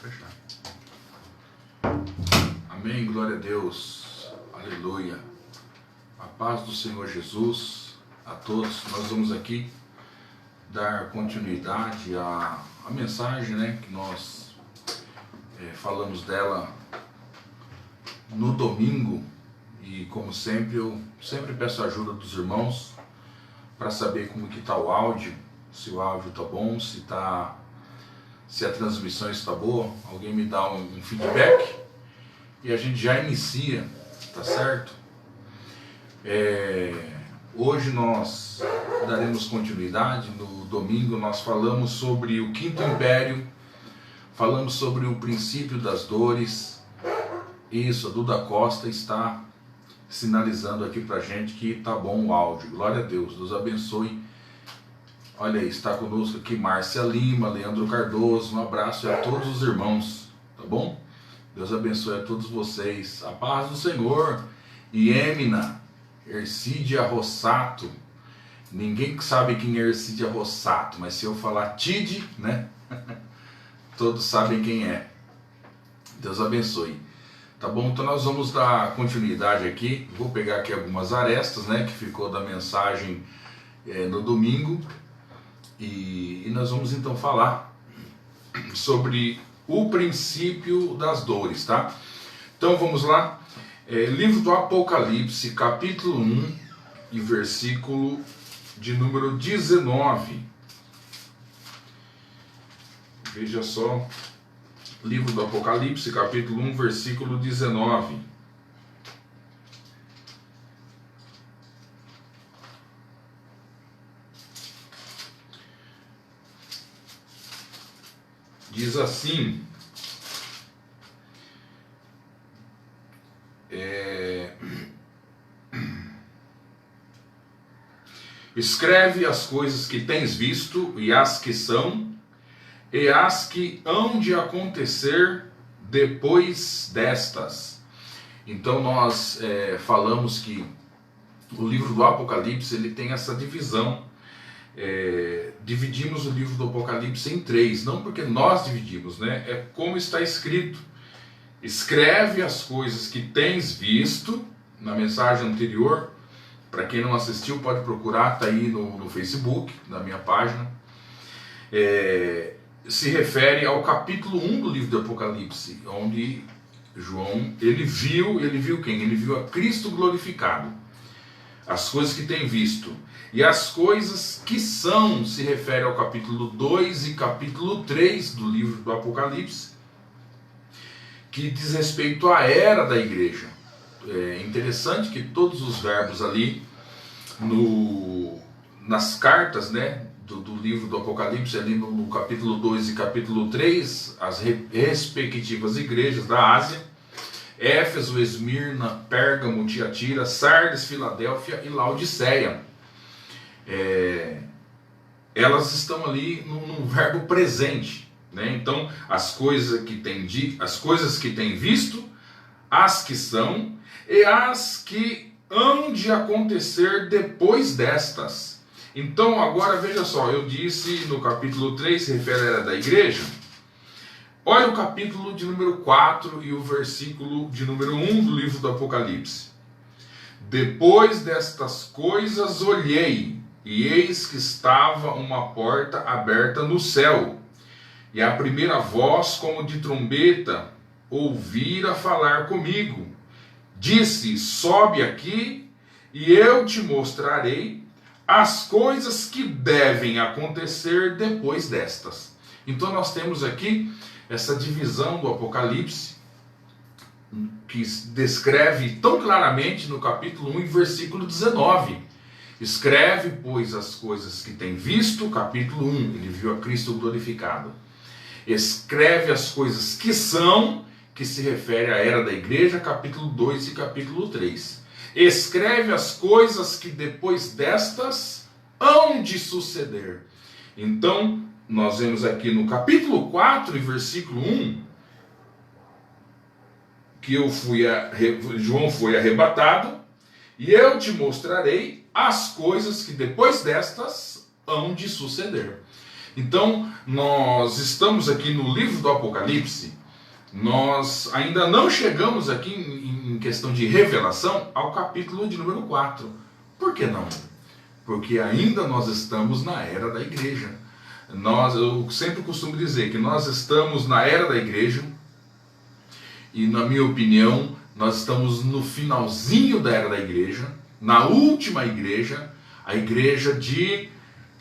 fechar. Amém, glória a Deus, aleluia. A paz do Senhor Jesus a todos. Nós vamos aqui dar continuidade à mensagem, que nós falamos dela no domingo. E como sempre, eu sempre peço a ajuda dos irmãos para saber como que está o áudio, se o áudio está bom, se a transmissão está boa. Alguém me dá um feedback e a gente já inicia, tá certo? Hoje nós daremos continuidade. No domingo nós falamos sobre o Quinto Império, falamos sobre o princípio das dores. Isso, a Duda Costa está sinalizando aqui pra gente que tá bom o áudio. Glória a Deus, Deus abençoe. Olha aí, está conosco aqui Márcia Lima, Leandro Cardoso. Um abraço a todos os irmãos, tá bom? Deus abençoe a todos vocês. A paz do Senhor. Iemina, Ercídia Rossato. Ninguém sabe quem é Ercídia Rossato, mas se eu falar Tide, todos sabem quem é. Deus abençoe. Tá bom? Então nós vamos dar continuidade aqui. Vou pegar aqui algumas arestas, que ficou da mensagem no domingo. E nós vamos então falar sobre o princípio das dores, tá? Então vamos lá. Livro do Apocalipse, capítulo 1 e versículo de número 19. Veja só. Livro do Apocalipse, capítulo 1, versículo 19. Diz assim: escreve as coisas que tens visto, e as que são, e as que hão de acontecer depois destas. Então nós falamos que o livro do Apocalipse ele tem essa divisão. Dividimos o livro do Apocalipse em 3, não porque nós dividimos, é como está escrito. Escreve as coisas que tens visto. Na mensagem anterior, para quem não assistiu pode procurar, está aí no Facebook, na minha página. Se refere ao capítulo 1 do livro do Apocalipse, onde João, ele viu quem? Ele viu a Cristo glorificado. As coisas que tem visto. E as coisas que são, se refere ao capítulo 2 e capítulo 3 do livro do Apocalipse, que diz respeito à era da igreja. É interessante que todos os verbos ali, nas cartas, do livro do Apocalipse, ali no capítulo 2 e capítulo 3, as respectivas igrejas da Ásia, Éfeso, Esmirna, Pérgamo, Tiatira, Sardes, Filadélfia e Laodiceia, elas estão ali no verbo presente, Então, as coisas que tem visto, as que são e as que hão de acontecer depois destas. Então agora veja só, eu disse no capítulo 3, se refere à era da igreja. Olha o capítulo de número 4 e o versículo de número 1 do livro do Apocalipse. Depois destas coisas olhei, e eis que estava uma porta aberta no céu, e a primeira voz como de trombeta ouvira falar comigo. Disse: sobe aqui, e eu te mostrarei as coisas que devem acontecer depois destas. Então nós temos aqui essa divisão do Apocalipse, que descreve tão claramente no capítulo 1 e versículo 19. Escreve, pois, as coisas que tem visto, capítulo 1, ele viu a Cristo glorificado. Escreve as coisas que são, que se refere à era da igreja, capítulo 2 e capítulo 3. Escreve as coisas que depois destas hão de suceder. Então, nós vemos aqui no capítulo 4 e versículo 1, que João foi arrebatado, e eu te mostrarei as coisas que depois destas hão de suceder. Então, nós estamos aqui no livro do Apocalipse, nós ainda não chegamos aqui em questão de revelação ao capítulo de número 4. Por que não? Porque ainda nós estamos na era da igreja. Eu sempre costumo dizer que nós estamos na era da igreja e, na minha opinião, nós estamos no finalzinho da era da igreja, na última igreja, a igreja de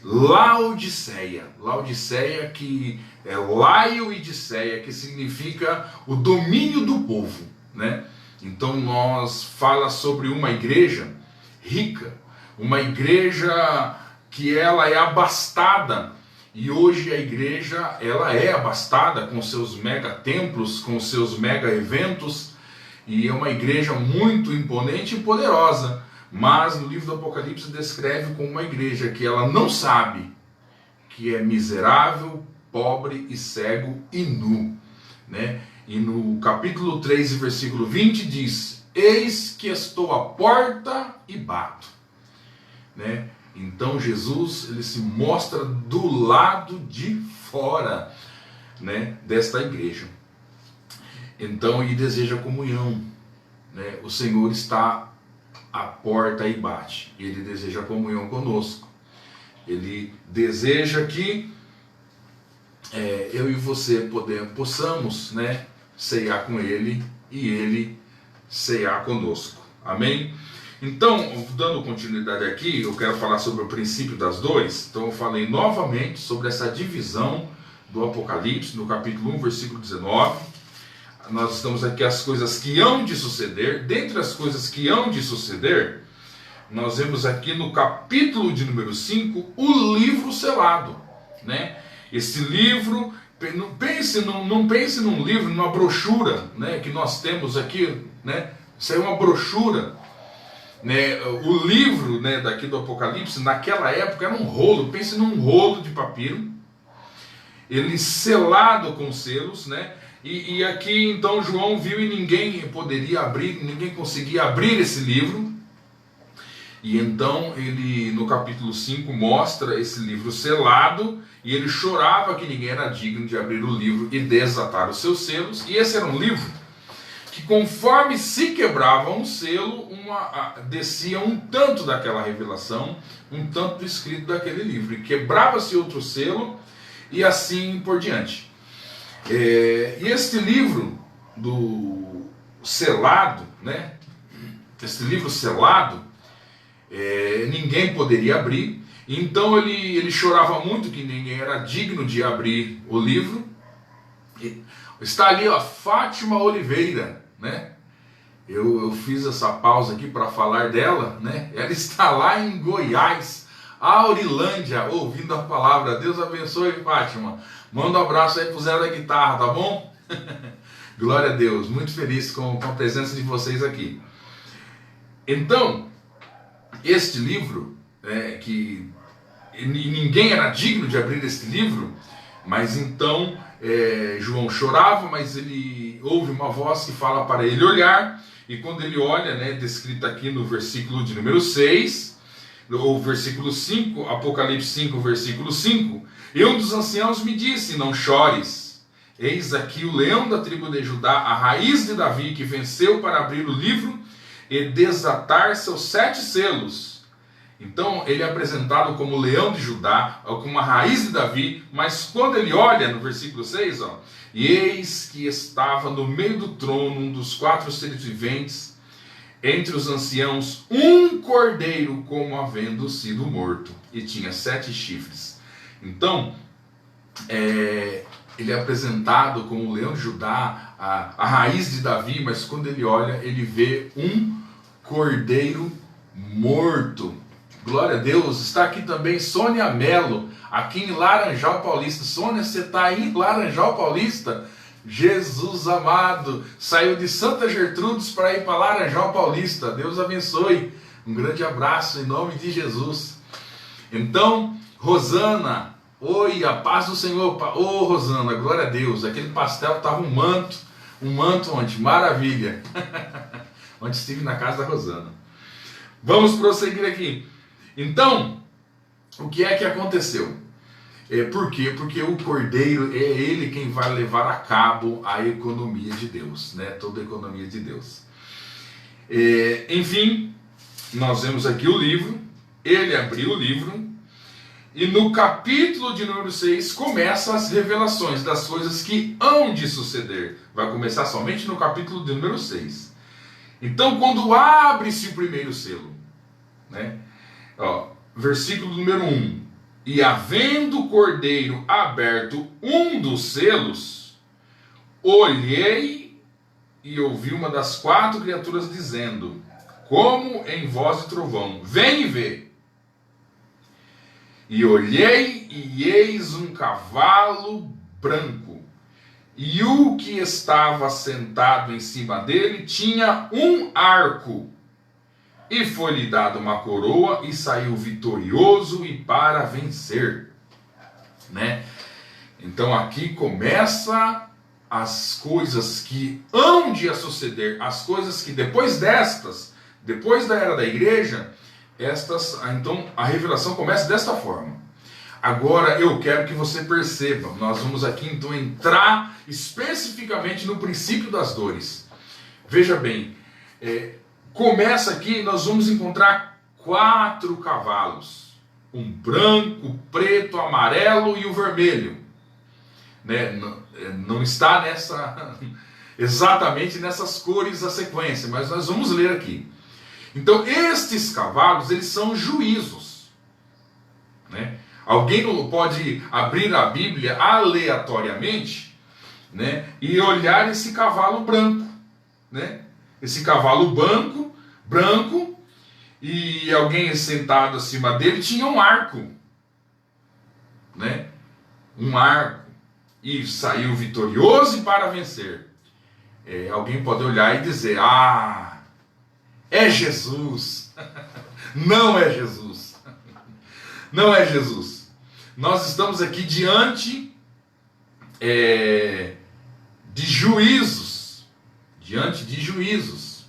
Laodiceia. Laodiceia, que é Laio e Diceia, que significa o domínio do povo, né? Então nós fala sobre uma igreja rica, uma igreja que ela é abastada. E hoje a igreja ela é abastada com seus mega templos, com seus mega eventos, e é uma igreja muito imponente e poderosa. Mas no livro do Apocalipse descreve como uma igreja que ela não sabe, que é miserável, pobre e cego e nu, né? E no capítulo 3, versículo 20 diz: eis que estou à porta e bato, né? Então Jesus, ele se mostra do lado de fora, né, desta igreja. Então ele deseja comunhão, né? O Senhor está à porta e bate. Ele deseja comunhão conosco. Ele deseja que eu e você possamos, né, ceiar com Ele e Ele ceiar conosco. Amém? Então, dando continuidade aqui, eu quero falar sobre o princípio das dores. Então eu falei novamente sobre essa divisão do Apocalipse, no capítulo 1, versículo 19. Nós estamos aqui as coisas que hão de suceder. Dentre as coisas que hão de suceder, nós vemos aqui no capítulo de número 5, o livro selado, né? Esse livro, não pense num livro, numa brochura, né, que nós temos aqui, né? Isso aí é uma brochura, né? O livro, né, daqui do Apocalipse, naquela época era um rolo. Pense num rolo de papiro, ele selado com selos, né? E aqui então João viu e ninguém poderia abrir, ninguém conseguia abrir esse livro. E então ele, no capítulo 5, mostra esse livro selado, e ele chorava que ninguém era digno de abrir o livro e desatar os seus selos. E esse era um livro que, conforme se quebrava um selo, descia um tanto daquela revelação, um tanto do escrito daquele livro, e quebrava-se outro selo, e assim por diante. E este livro do selado, né? Este livro selado, ninguém poderia abrir. Então ele chorava muito que ninguém era digno de abrir o livro. Está ali, ó, Fátima Oliveira, né? Eu fiz essa pausa aqui para falar dela, né? Ela está lá em Goiás, Aurilândia, ouvindo a palavra. Deus abençoe, Fátima. Manda um abraço aí pro Zé da Guitarra, tá bom? Glória a Deus, muito feliz com a presença de vocês aqui. Então, este livro, que ninguém era digno de abrir este livro, mas então João chorava, mas ele ouve uma voz que fala para ele olhar, e quando ele olha, né, descrito aqui no versículo de número 6, ou versículo 5, Apocalipse 5, versículo 5, e um dos anciãos me disse: não chores, eis aqui o leão da tribo de Judá, a raiz de Davi, que venceu para abrir o livro e desatar seus 7 selos. Então ele é apresentado como o leão de Judá, como a raiz de Davi, mas quando ele olha no versículo 6, ó, e eis que estava no meio do trono um dos 4 seres viventes, entre os anciãos, um cordeiro como havendo sido morto, e tinha 7 chifres. Então, ele é apresentado como o leão de Judá, a raiz de Davi, mas quando ele olha, ele vê um cordeiro morto. Glória a Deus. Está aqui também Sônia Mello, aqui em Laranjal Paulista. Sônia, você está aí em Laranjal Paulista? Jesus amado, saiu de Santa Gertrudes para ir para Laranjal Paulista. Deus abençoe. Um grande abraço em nome de Jesus. Então, Rosana, oi, a paz do Senhor. Ô, Rosana, glória a Deus. Aquele pastel estava um manto onde? Maravilha. Onde estive na casa da Rosana. Vamos prosseguir aqui. Então, o que é que aconteceu? Por quê? Porque o Cordeiro é ele quem vai levar a cabo a economia de Deus, né? Toda a economia de Deus. Enfim, nós vemos aqui o livro, ele abriu o livro, e no capítulo de número 6 começam as revelações das coisas que hão de suceder. Vai começar somente no capítulo de número 6. Então, quando abre-se o primeiro selo, né? Versículo número 1. E havendo o Cordeiro aberto um dos selos, olhei e ouvi uma das 4 criaturas dizendo, como em voz de trovão, vem e vê. E olhei, e eis um cavalo branco, e o que estava sentado em cima dele tinha um arco, e foi-lhe dada uma coroa, e saiu vitorioso e para vencer, né? Então aqui começa as coisas que hão de suceder, as coisas que depois destas, depois da era da igreja, então a revelação começa desta forma. Agora eu quero que você perceba, nós vamos aqui então entrar especificamente no princípio das dores. Veja bem, começa aqui, nós vamos encontrar 4 cavalos, um branco, preto, amarelo e o vermelho, né? Não está exatamente nessas cores a sequência, mas nós vamos ler aqui. Então estes cavalos, eles são juízos, né? Alguém não pode abrir a Bíblia aleatoriamente, né, e olhar esse cavalo branco, né? Esse cavalo branco, e alguém sentado acima dele tinha um arco, né? Um arco, e saiu vitorioso e para vencer. Alguém pode olhar e dizer, é Jesus. Não é Jesus. Não é Jesus. Nós estamos aqui diante de juízos. Diante de juízos.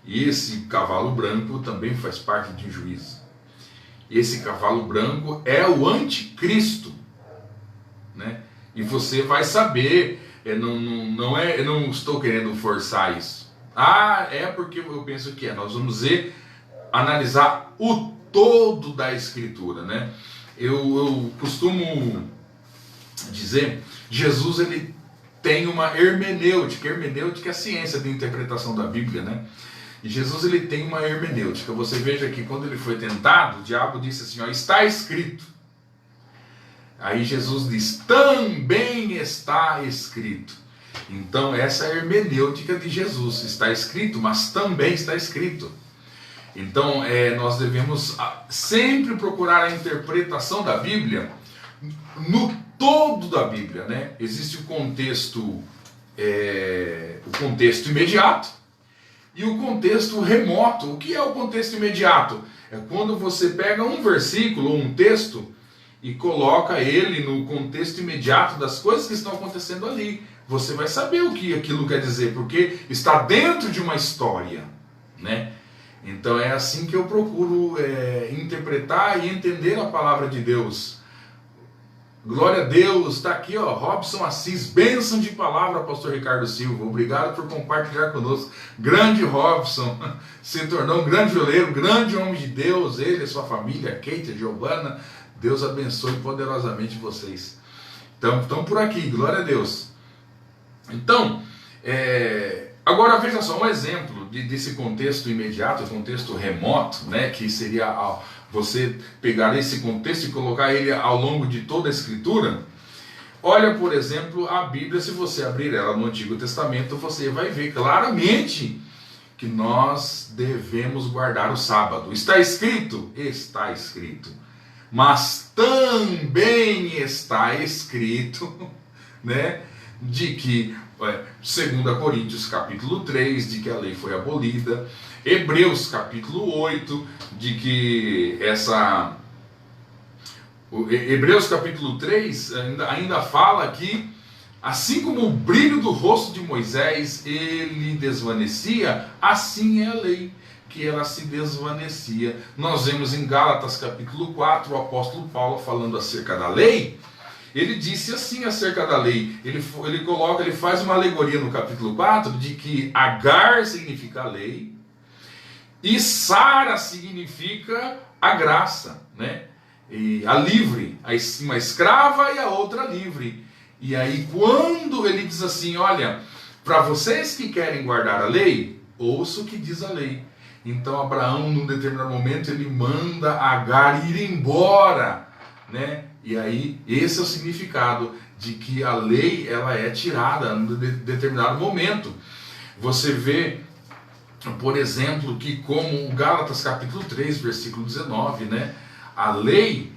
E esse cavalo branco também faz parte de um juízo. Esse cavalo branco é o anticristo, né? E você vai saber, eu não estou querendo forçar isso. É porque eu penso que nós vamos analisar o todo da Escritura, né? Eu costumo dizer, Jesus ele tem uma hermenêutica. Hermenêutica é a ciência de interpretação da Bíblia, né? E Jesus ele tem uma hermenêutica. Você veja que quando ele foi tentado, o diabo disse assim, está escrito. Aí Jesus diz, também está escrito. Então essa é a hermenêutica de Jesus. Está escrito, mas também está escrito. Então nós devemos sempre procurar a interpretação da Bíblia no todo da Bíblia, né? Existe o contexto imediato e o contexto remoto. O que é o contexto imediato? É quando você pega um versículo ou um texto e coloca ele no contexto imediato das coisas que estão acontecendo ali. Você vai saber o que aquilo quer dizer, porque está dentro de uma história, né? Então é assim que eu procuro interpretar e entender a palavra de Deus. Glória a Deus, está aqui, Robson Assis, bênção de palavra, pastor Ricardo Silva, obrigado por compartilhar conosco. Grande Robson, se tornou um grande violeiro, grande homem de Deus, ele e sua família, Kate, a Giovana, Deus abençoe poderosamente vocês. Então, estão por aqui, glória a Deus. Então, agora veja só, um exemplo desse contexto imediato, contexto remoto, né, que seria você pegar esse contexto e colocar ele ao longo de toda a Escritura. Olha, por exemplo, a Bíblia, se você abrir ela no Antigo Testamento, você vai ver claramente que nós devemos guardar o sábado. Está escrito? Está escrito. Mas também está escrito, né, de que 2 Coríntios capítulo 3, de que a lei foi abolida, Hebreus capítulo 8, de que Hebreus capítulo 3 ainda fala que, assim como o brilho do rosto de Moisés ele desvanecia, assim é a lei. que ela se desvanecia. Nós vemos em Gálatas capítulo 4, o apóstolo Paulo falando acerca da lei. Ele disse assim acerca da lei, ele faz uma alegoria no capítulo 4 de que Agar significa a lei e Sara significa a graça, né? E a livre, uma escrava e a outra livre. E aí quando ele diz assim, olha, para vocês que querem guardar a lei, ouça o que diz a lei. Então Abraão, num determinado momento, ele manda Agar ir embora, né? E aí, esse é o significado de que a lei ela é tirada em determinado momento. Você vê, por exemplo, que como Gálatas capítulo 3, versículo 19, né? A lei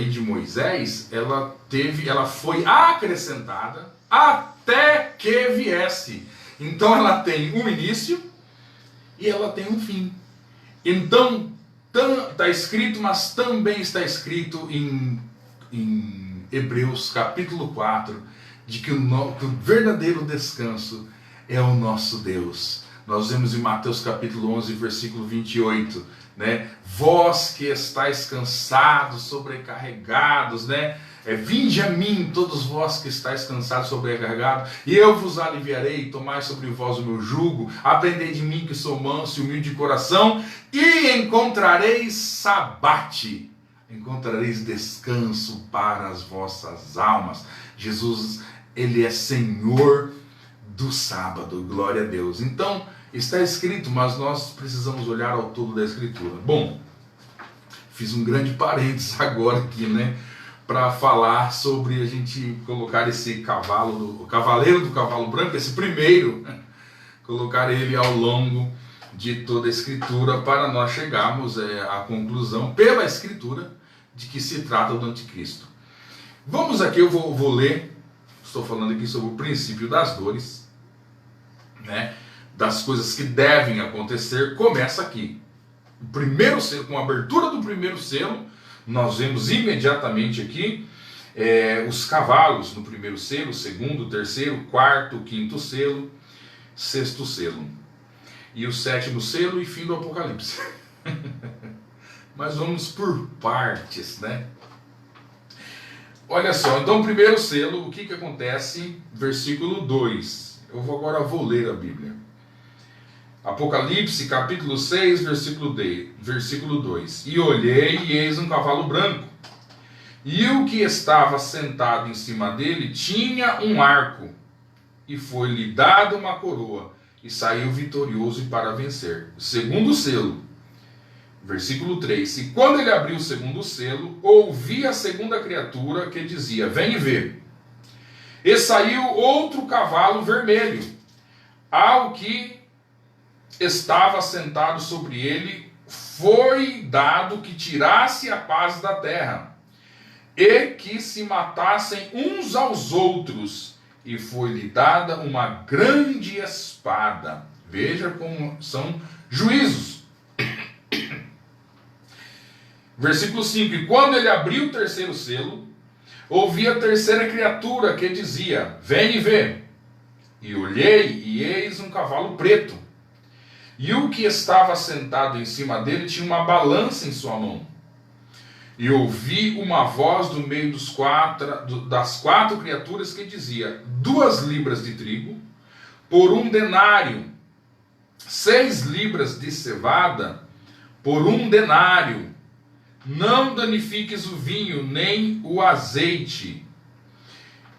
de Moisés, ela foi acrescentada até que viesse. Então ela tem um início e ela tem um fim. Então está escrito, mas também está escrito em Hebreus capítulo 4, de que o verdadeiro descanso é o nosso Deus. Nós vemos em Mateus capítulo 11, versículo 28, né? Vós que estáis cansados, sobrecarregados, né? Vinde a mim, todos vós que estáis cansados, sobrecarregados, e eu vos aliviarei. Tomai sobre vós o meu jugo, aprendei de mim que sou manso e humilde de coração, e encontrareis sabate, encontrareis descanso para as vossas almas. Jesus, ele é Senhor do sábado, glória a Deus. Então, está escrito, mas nós precisamos olhar ao todo da Escritura. Bom, fiz um grande parênteses agora aqui, né? Para falar sobre a gente colocar esse cavalo, o cavaleiro do cavalo branco, esse primeiro, colocar ele ao longo de toda a Escritura, para nós chegarmos à conclusão, pela Escritura, de que se trata do anticristo. Vamos aqui, eu vou ler, estou falando aqui sobre o princípio das dores, né, das coisas que devem acontecer. Começa aqui, o primeiro selo, com a abertura do primeiro selo, nós vemos imediatamente aqui os cavalos no primeiro selo, segundo, terceiro, quarto, quinto selo, sexto selo. E o sétimo selo e fim do Apocalipse. Mas vamos por partes, né? Olha só, então o primeiro selo, o que acontece? Versículo 2. Eu agora vou ler a Bíblia. Apocalipse, capítulo 6, versículo 2. E olhei, e eis um cavalo branco, e o que estava sentado em cima dele tinha um arco, e foi-lhe dada uma coroa, e saiu vitorioso para vencer. Segundo selo, versículo 3. E quando ele abriu o segundo selo, ouvi a segunda criatura que dizia, vem e vê. E saiu outro cavalo vermelho, ao que estava sentado sobre ele foi dado que tirasse a paz da terra, e que se matassem uns aos outros, e foi-lhe dada uma grande espada. Veja como são juízos. Versículo 5. E quando ele abriu o terceiro selo, ouvi a terceira criatura que dizia, vem e vê. E olhei, e eis um cavalo preto. E o que estava sentado em cima dele tinha uma balança em sua mão. E ouvi uma voz do meio das quatro criaturas que dizia, 2 libras de trigo, por 1 denário, 6 libras de cevada, por 1 denário, não danifiques o vinho, nem o azeite.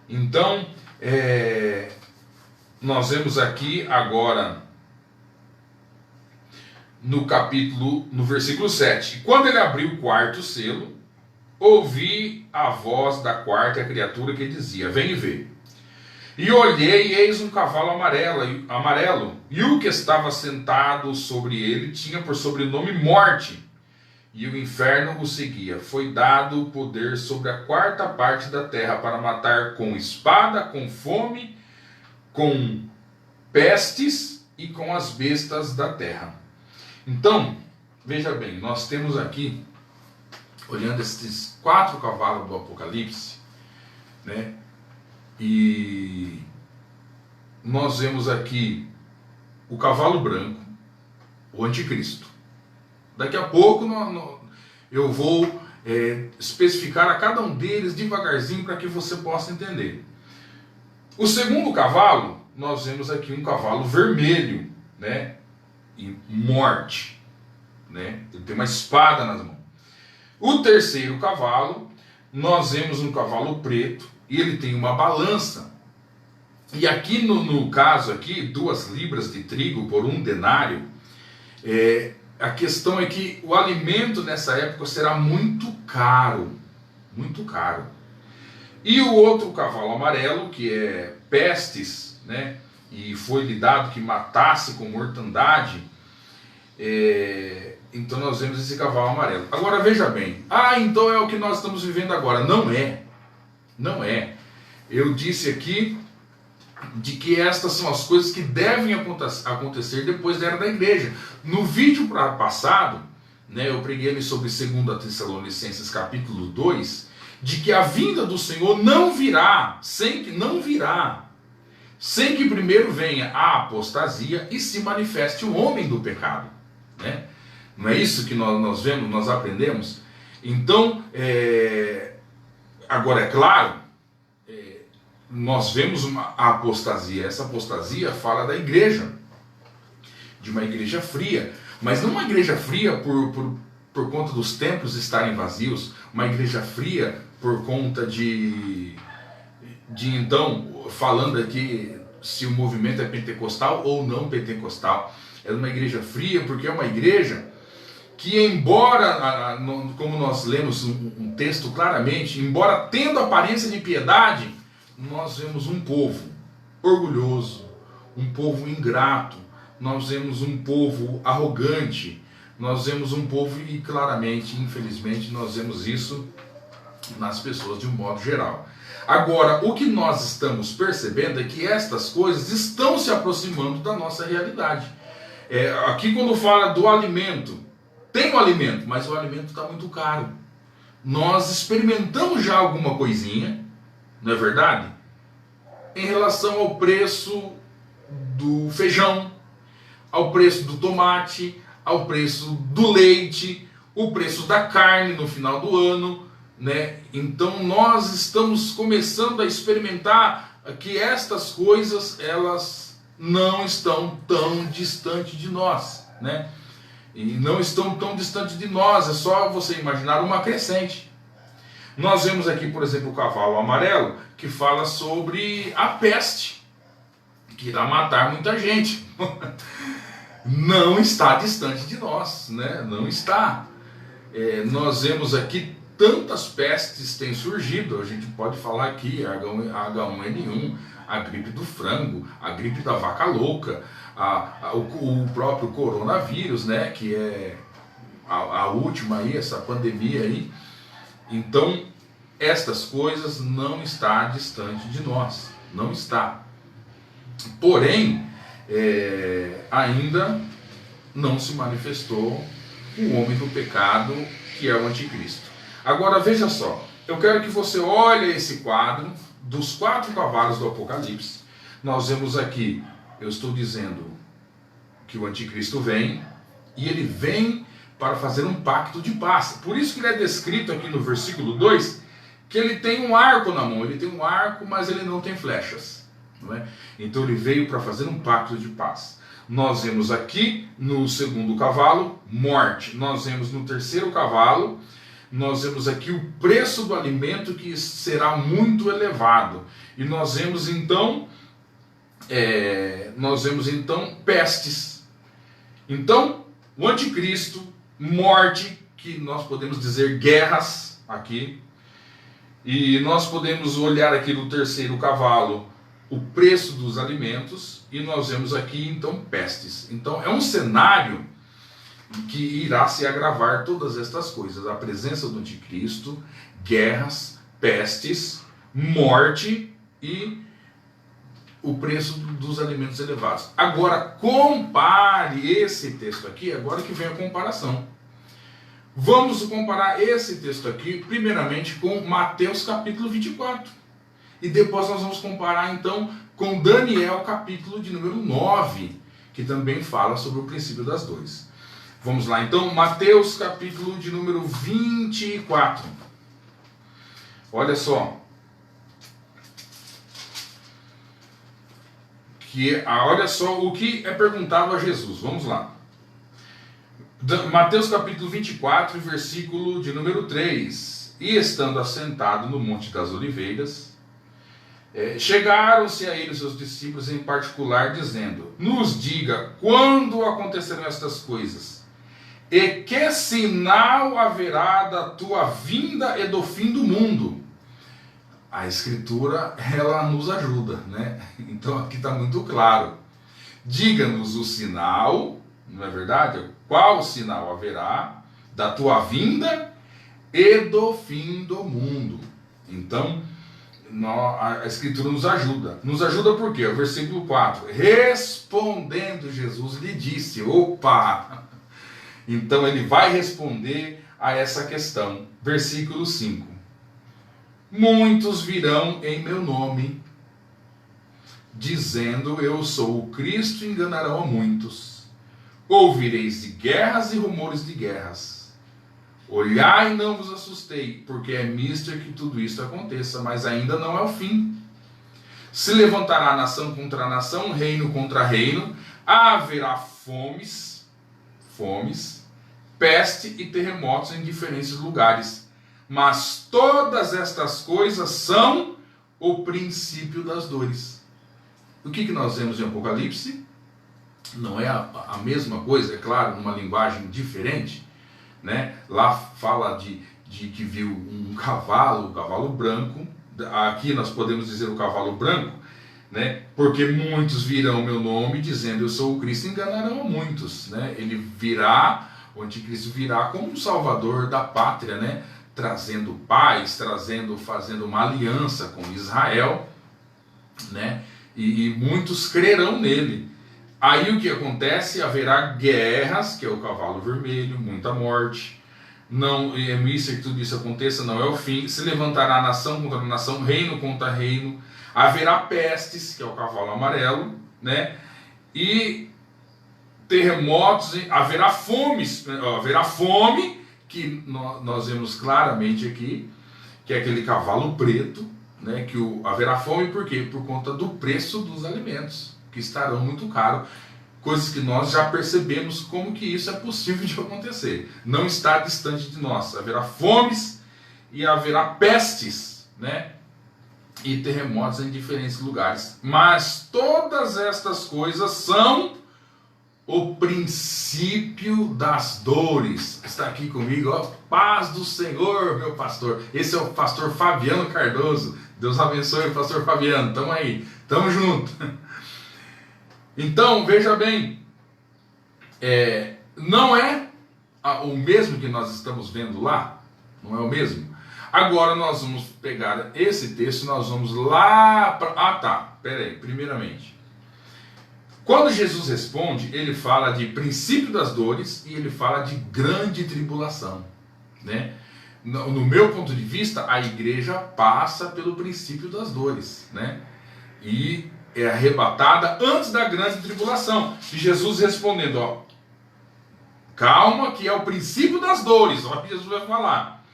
Então, nós vemos aqui agora, no versículo 7. Quando ele abriu o quarto selo, ouvi a voz da quarta criatura que dizia, vem e vê. E olhei, e eis um cavalo amarelo, e o que estava sentado sobre ele tinha por sobrenome Morte, e o inferno o seguia. Foi dado o poder sobre a quarta parte da terra para matar com espada, com fome, com pestes e com as bestas da terra. Então, veja bem, nós temos aqui, olhando esses 4 cavalos do Apocalipse, né? E nós vemos aqui o cavalo branco, o anticristo. Daqui a pouco eu vou especificar a cada um deles devagarzinho para que você possa entender. O segundo cavalo, nós vemos aqui um cavalo vermelho, né? E morte, né? Ele tem uma espada nas mãos. O terceiro cavalo, nós vemos um cavalo preto e ele tem uma balança. E aqui no caso aqui, 2 libras de trigo por 1 denário, a questão é que o alimento nessa época será muito caro, muito caro. E o outro cavalo amarelo, que é pestes, né? E foi lhe dado que matasse com mortandade. Então nós vemos esse cavalo amarelo. Agora veja bem, então é o que nós estamos vivendo agora. Não é, não é. Eu disse aqui de que estas são as coisas que devem acontecer depois da era da igreja. No vídeo passado, né, eu preguei sobre 2 Tessalonicenses capítulo 2, de que a vinda do Senhor não virá, sem que primeiro venha a apostasia e se manifeste o homem do pecado, né? Não é isso que nós vemos, nós aprendemos? Então, agora é claro, nós vemos a apostasia. Essa apostasia fala da igreja, de uma igreja fria, mas não uma igreja fria por conta dos templos estarem vazios, uma igreja fria por conta de então, falando aqui se o movimento é pentecostal ou não pentecostal. É uma igreja fria porque é uma igreja que, embora, como nós lemos um texto claramente, embora tendo aparência de piedade, nós vemos um povo orgulhoso, um povo ingrato, nós vemos um povo arrogante, nós vemos um povo, e claramente, infelizmente, nós vemos isso nas pessoas de um modo geral. Agora, o que nós estamos percebendo é que estas coisas estão se aproximando da nossa realidade. Aqui quando fala do alimento, tem o alimento, mas o alimento está muito caro. Nós experimentamos já alguma coisinha, não é verdade? Em relação ao preço do feijão, ao preço do tomate, ao preço do leite, o preço da carne no final do ano, né? Então nós estamos começando a experimentar que estas coisas, elas não estão tão distantes de nós, né? E não estão tão distantes de nós, é só você imaginar uma crescente. Nós vemos aqui, por exemplo, o cavalo amarelo, que fala sobre a peste, que irá matar muita gente. Não está distante de nós, né? Não está. Nós vemos aqui tantas pestes têm surgido. A gente pode falar aqui H1N1, a gripe do frango, a gripe da vaca louca, o próprio coronavírus, né? Que é a última aí, essa pandemia aí. Então, estas coisas não estão distante de nós, não está. Porém, ainda não se manifestou o homem do pecado, que é o anticristo. Agora veja só, eu quero que você olhe esse quadro dos 4 cavalos do Apocalipse. Nós vemos aqui, eu estou dizendo que o anticristo vem, e ele vem para fazer um pacto de paz. Por isso que ele é descrito aqui no versículo 2, que ele tem um arco na mão. Ele tem um arco, mas ele não tem flechas, não é? Então ele veio para fazer um pacto de paz. Nós vemos aqui no segundo cavalo, morte. Nós vemos no terceiro cavalo, nós vemos aqui o preço do alimento, que será muito elevado. E nós vemos então pestes. Então, o anticristo, morte, que nós podemos dizer guerras aqui, e nós podemos olhar aqui no terceiro cavalo o preço dos alimentos, e nós vemos aqui então pestes. Então é um cenário que irá se agravar todas estas coisas: a presença do anticristo, guerras, pestes, morte e o preço dos alimentos elevados. Agora compare esse texto aqui, agora que vem a comparação. Vamos comparar esse texto aqui primeiramente com Mateus capítulo 24. E depois nós vamos comparar então com Daniel capítulo de número 9, que também fala sobre o princípio das dores. Vamos lá, então, Mateus capítulo de número 24. Olha só. Olha só o que é perguntado a Jesus. Vamos lá. Mateus capítulo 24, versículo de número 3. E estando assentado no Monte das Oliveiras, chegaram-se a ele os seus discípulos em particular, dizendo: nos diga quando acontecerão estas coisas, e que sinal haverá da tua vinda e do fim do mundo. A Escritura, ela nos ajuda, né? Então aqui está muito claro. Diga-nos o sinal, não é verdade? Qual sinal haverá da tua vinda e do fim do mundo. Então, a Escritura nos ajuda. Nos ajuda por quê? O versículo 4. Respondendo Jesus lhe disse, opa! Então ele vai responder a essa questão. Versículo 5. Muitos virão em meu nome, dizendo eu sou o Cristo, e enganarão a muitos. Ouvireis de guerras e rumores de guerras. Olhai e não vos assustei, porque é mister que tudo isso aconteça, mas ainda não é o fim. Se levantará nação contra nação, reino contra reino, haverá fomes, peste e terremotos em diferentes lugares. Mas todas estas coisas são o princípio das dores. O que nós vemos em Apocalipse? Não é a mesma coisa, é claro, numa linguagem diferente, né? Lá fala de que viu um cavalo branco. Aqui nós podemos dizer o cavalo branco, né? Porque muitos virão meu nome dizendo eu sou o Cristo, e enganarão a muitos, né? Ele virá, o anticristo virá como um salvador da pátria, né? Trazendo paz, fazendo uma aliança com Israel, né? E muitos crerão nele. Aí o que acontece? Haverá guerras, que é o cavalo vermelho, muita morte. Não é isso que tudo isso aconteça, não é o fim. Se levantará nação contra nação, reino contra reino. Haverá pestes, que é o cavalo amarelo, né? E terremotos, haverá fome, que nós vemos claramente aqui, que é aquele cavalo preto, né? Que haverá fome por quê? Por conta do preço dos alimentos, que estarão muito caros, coisas que nós já percebemos como que isso é possível de acontecer, não está distante de nós. Haverá fomes e haverá pestes, né? E terremotos em diferentes lugares, mas todas estas coisas são o princípio das dores. Está aqui comigo, ó, paz do Senhor, meu pastor. Esse é o pastor Fabiano Cardoso. Deus abençoe o pastor Fabiano. Tamo aí, tamo junto. Então, veja bem, não é o mesmo que nós estamos vendo lá? Não é o mesmo? Agora nós vamos pegar esse texto, nós vamos lá para... primeiramente, quando Jesus responde, ele fala de princípio das dores e ele fala de grande tribulação, né? No meu ponto de vista, a igreja passa pelo princípio das dores, né? E é arrebatada antes da grande tribulação. E Jesus respondendo, ó, calma, que é o princípio das dores. Olha o que Jesus vai falar.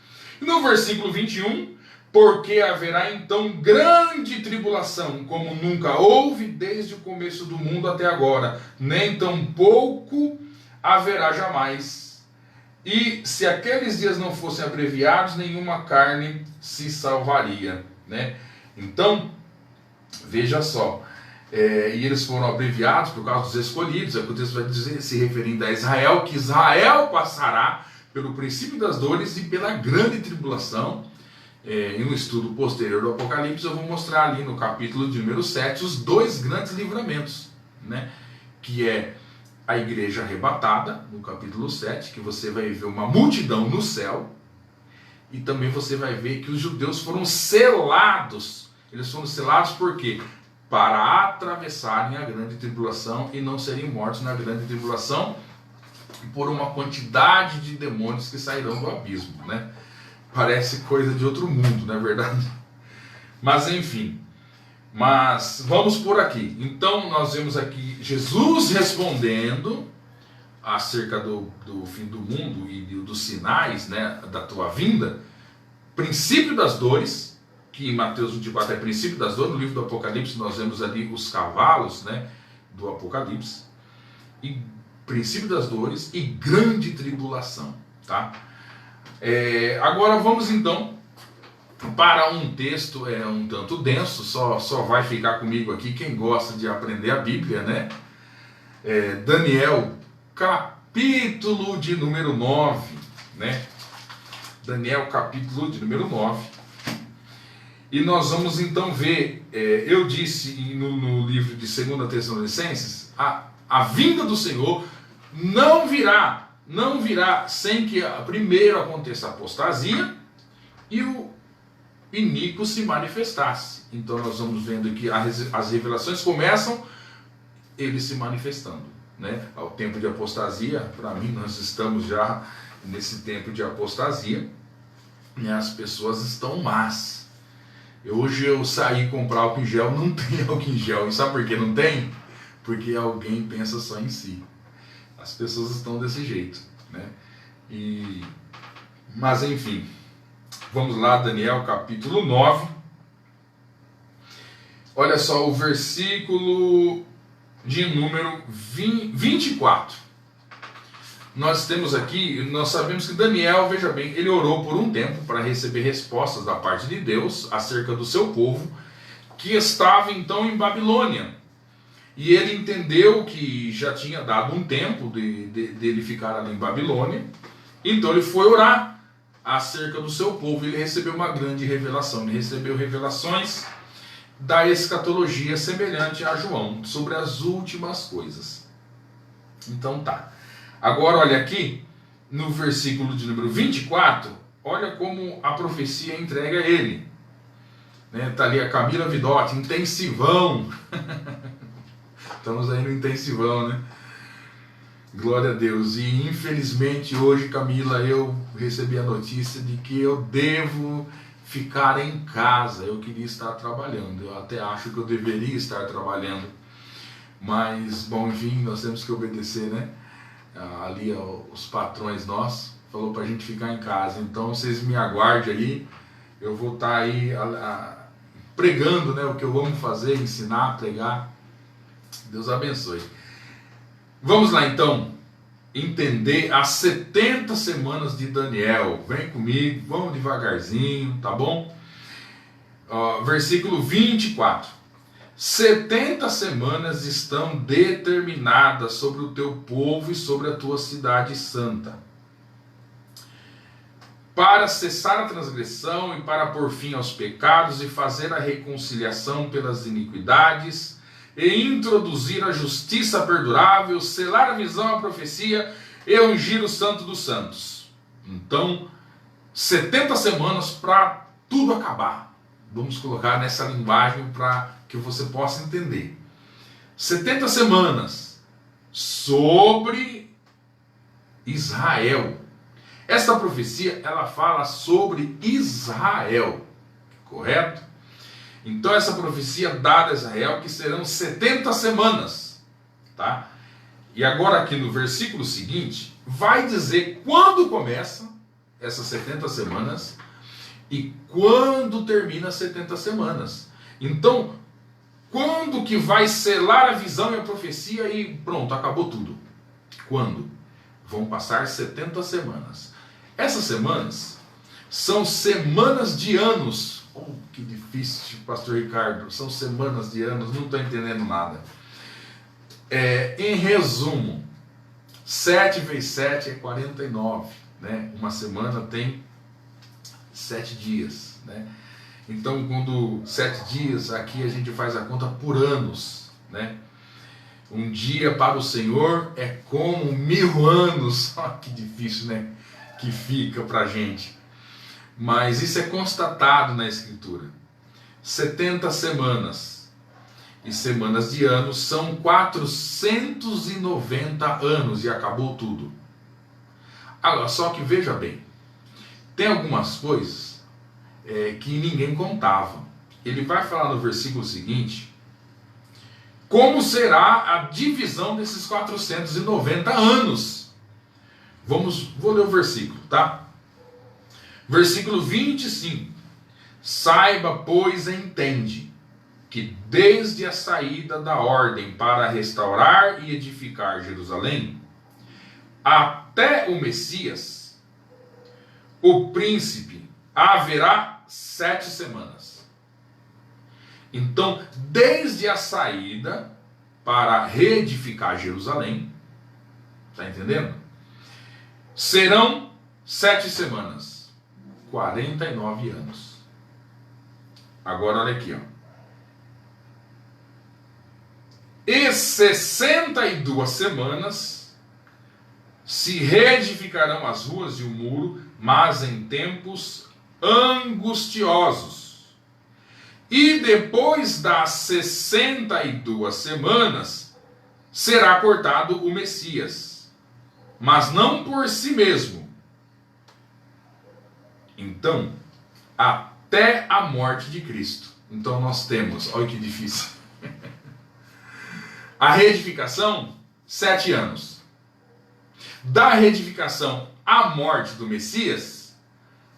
E no versículo 21, porque haverá então grande tribulação, como nunca houve desde o começo do mundo até agora, nem tampouco haverá jamais. E se aqueles dias não fossem abreviados, nenhuma carne se salvaria, né? Então, veja só, e eles foram abreviados por causa dos escolhidos. É o que o texto vai dizer, se referindo a Israel, que Israel passará pelo princípio das dores e pela grande tribulação. Em um estudo posterior do Apocalipse, eu vou mostrar ali no capítulo de número 7 os dois grandes livramentos, né? Que é a igreja arrebatada, no capítulo 7, que você vai ver uma multidão no céu, e também você vai ver que os judeus foram selados. Eles foram selados por quê? Para atravessarem a grande tribulação e não serem mortos na grande tribulação por uma quantidade de demônios que sairão do abismo, né? Parece coisa de outro mundo, não é verdade? Mas enfim, Mas vamos por aqui. Então nós vemos aqui Jesus respondendo acerca do fim do mundo e dos sinais, né, da tua vinda. Princípio das dores, que em Mateus 24 é princípio das dores. No livro do Apocalipse nós vemos ali os cavalos, né, do Apocalipse. E princípio das dores e grande tribulação, tá? Agora vamos então para um texto um tanto denso. Só vai ficar comigo aqui quem gosta de aprender a Bíblia, né? Daniel, capítulo de número 9, né? Daniel, capítulo de número 9. E nós vamos então ver, eu disse no livro de 2 Tessalonicenses, a vinda do Senhor não virá sem que primeiro aconteça a apostasia e o iníquo se manifestasse. Então nós vamos vendo que as revelações começam ele se manifestando, né? Ao tempo de apostasia, para mim nós estamos já nesse tempo de apostasia, e as pessoas estão más. Hoje eu saí comprar álcool em gel, não tem álcool em gel. E sabe por que não tem? Porque alguém pensa só em si. As pessoas estão desse jeito, né? Mas enfim, vamos lá, Daniel capítulo 9. Olha só o versículo de número 24. Nós temos aqui, nós sabemos que Daniel, veja bem, ele orou por um tempo para receber respostas da parte de Deus acerca do seu povo, que estava então em Babilônia. E ele entendeu que já tinha dado um tempo dele ficar ali em Babilônia, então ele foi orar acerca do seu povo. Ele recebeu uma grande revelação, ele recebeu revelações da escatologia semelhante a João, sobre as últimas coisas. Então tá. Agora olha aqui, no versículo de número 24, olha como a profecia entrega a ele. Está ali a Camila Vidotti, intensivão. Estamos aí no intensivão, né? Glória a Deus. E infelizmente hoje, Camila, eu recebi a notícia de que eu devo ficar em casa. Eu queria estar trabalhando, eu até acho que eu deveria estar trabalhando. Mas, bom, enfim, nós temos que obedecer, né? Ali os patrões nossos falou pra gente ficar em casa. Então vocês me aguardem aí. Eu vou estar aí pregando, né, o que eu amo fazer, ensinar, pregar. Deus abençoe. Vamos lá então entender as 70 semanas de Daniel. Vem comigo, vamos devagarzinho, tá bom? Versículo 24. 70 semanas estão determinadas sobre o teu povo e sobre a tua cidade santa, para cessar a transgressão e para pôr fim aos pecados e fazer a reconciliação pelas iniquidades e introduzir a justiça perdurável, selar a visão, a profecia e ungir o santo dos santos. Então, 70 semanas para tudo acabar. Vamos colocar nessa linguagem para que você possa entender. 70 semanas sobre Israel. Esta profecia, ela fala sobre Israel, correto? Então essa profecia dada a Israel, que serão 70 semanas, tá? E agora aqui no versículo seguinte, vai dizer quando começa essas 70 semanas e quando termina as 70 semanas. Então, quando que vai selar a visão e a profecia e pronto, acabou tudo? Quando? Vão passar 70 semanas. Essas semanas são semanas de anos. Oh, que difícil, pastor Ricardo. São semanas de anos, não estou entendendo nada. Em resumo, 7 vezes 7 é 49. Né? Uma semana tem 7 dias. Né? Então, quando 7 dias, aqui a gente faz a conta por anos. Né? Um dia para o Senhor é como 1000 anos. Oh, que difícil, né? Que fica para a gente. Mas isso é constatado na Escritura. 70 semanas. E semanas de anos são 490 anos e acabou tudo. Agora, só que veja bem, tem algumas coisas que ninguém contava. ele vai falar no versículo seguinte como será a divisão desses 490 anos. Vou ler o versículo, tá? Versículo 25. Saiba, pois, e entende, que desde a saída da ordem para restaurar e edificar Jerusalém, até o Messias, o príncipe, haverá 7 semanas. Então, desde a saída para reedificar Jerusalém, está entendendo? Serão 7 semanas, 49 anos. Agora olha aqui, ó. E 62 semanas se reedificarão as ruas e o muro, mas em tempos angustiosos. E depois das 62 semanas será cortado o Messias, mas não por si mesmo. Então, até a morte de Cristo. Então nós temos, olha que difícil. A reedificação, 7 anos. Da reedificação à morte do Messias,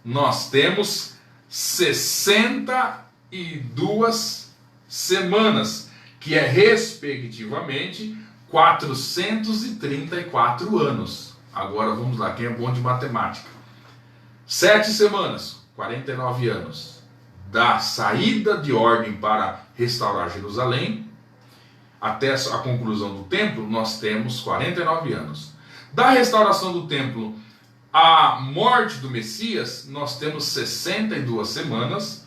nós temos 62 semanas, que é respectivamente 434 anos. Agora vamos lá, quem é bom de matemática? 7 semanas, 49 anos. Da saída de ordem para restaurar Jerusalém até a conclusão do templo, nós temos 49 anos. Da restauração do templo à morte do Messias, nós temos 62 semanas,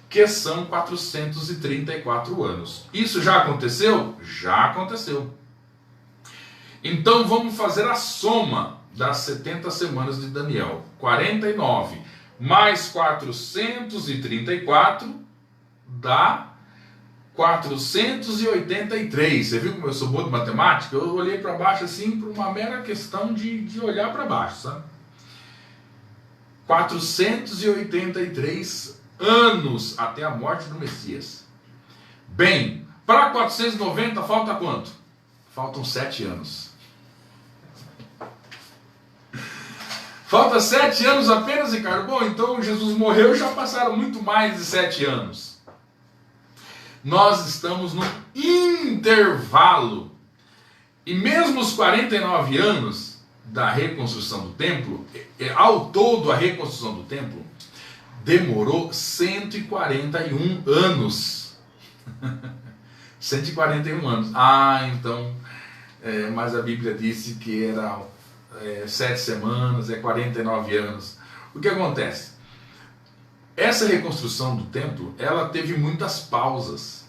que são 434 anos. Isso já aconteceu? Já aconteceu. Então vamos fazer a soma das 70 semanas de Daniel. 49 mais 434 dá 483. Você viu como eu sou bom de matemática? Eu olhei para baixo assim por uma mera questão de olhar para baixo, sabe? 483 anos até a morte do Messias. Bem, para 490 falta quanto? Faltam 7 anos. Falta 7 anos apenas, Ricardo. Bom, então Jesus morreu, já passaram muito mais de 7 anos. Nós estamos no intervalo. E mesmo os 49 anos da reconstrução do templo, ao todo a reconstrução do templo, demorou 141 anos. 141 anos. Ah, então, mas a Bíblia disse que era 7 semanas, 49 anos. O que acontece? Essa reconstrução do templo, ela teve muitas pausas.